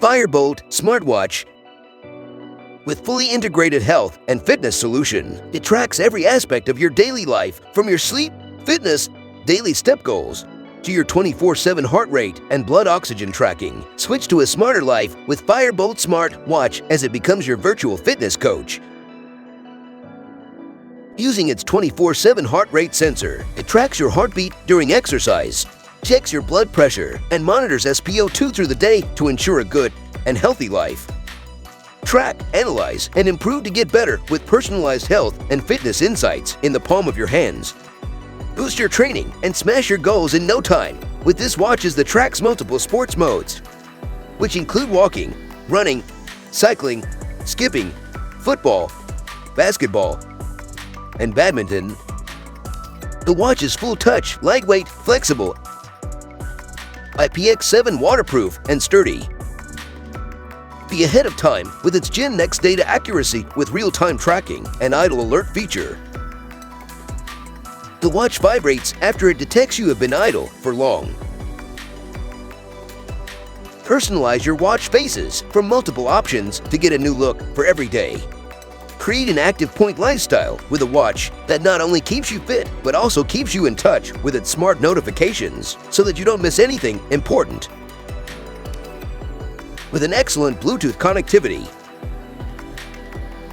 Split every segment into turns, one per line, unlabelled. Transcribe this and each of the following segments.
Fire-Boltt Smartwatch. With fully integrated health and fitness solution, it tracks every aspect of your daily life, from your sleep, fitness, daily step goals, to your 24/7 heart rate and blood oxygen tracking. Switch to a smarter life with Fire-Boltt Smartwatch as it becomes your virtual fitness coach. Using its 24/7 heart rate sensor, it tracks your heartbeat during exercise, checks your blood pressure, and monitors SpO2 through the day to ensure a good and healthy life. Track, analyze, and improve to get better with personalized health and fitness insights in the palm of your hands. Boost your training and smash your goals in no time with this watch that tracks multiple sports modes, which include walking, running, cycling, skipping, football, basketball, and badminton. The watch is full touch, lightweight, flexible, IPX7 waterproof, and sturdy. Be ahead of time with its Gen Next data accuracy with real-time tracking and idle alert feature. The watch vibrates after it detects you have been idle for long. Personalize your watch faces from multiple options to get a new look for every day. Create an active point lifestyle with a watch that not only keeps you fit, but also keeps you in touch with its smart notifications so that you don't miss anything important. With an excellent Bluetooth connectivity,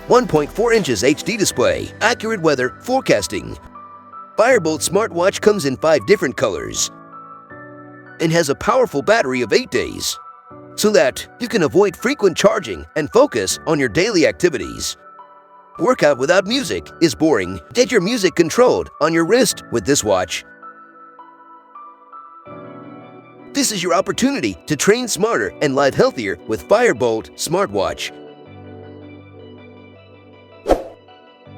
1.4 inches HD display, accurate weather forecasting, Fire-Boltt Smartwatch comes in 5 different colors and has a powerful battery of 8 days, so that you can avoid frequent charging and focus on your daily activities. Workout without music is boring. Get your music controlled on your wrist with this watch. This is your opportunity to train smarter and live healthier with Fire-Boltt Smartwatch.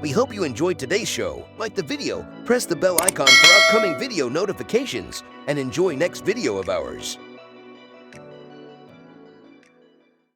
We hope you enjoyed today's show. Like the video, press the bell icon for upcoming video notifications, and enjoy next video of ours.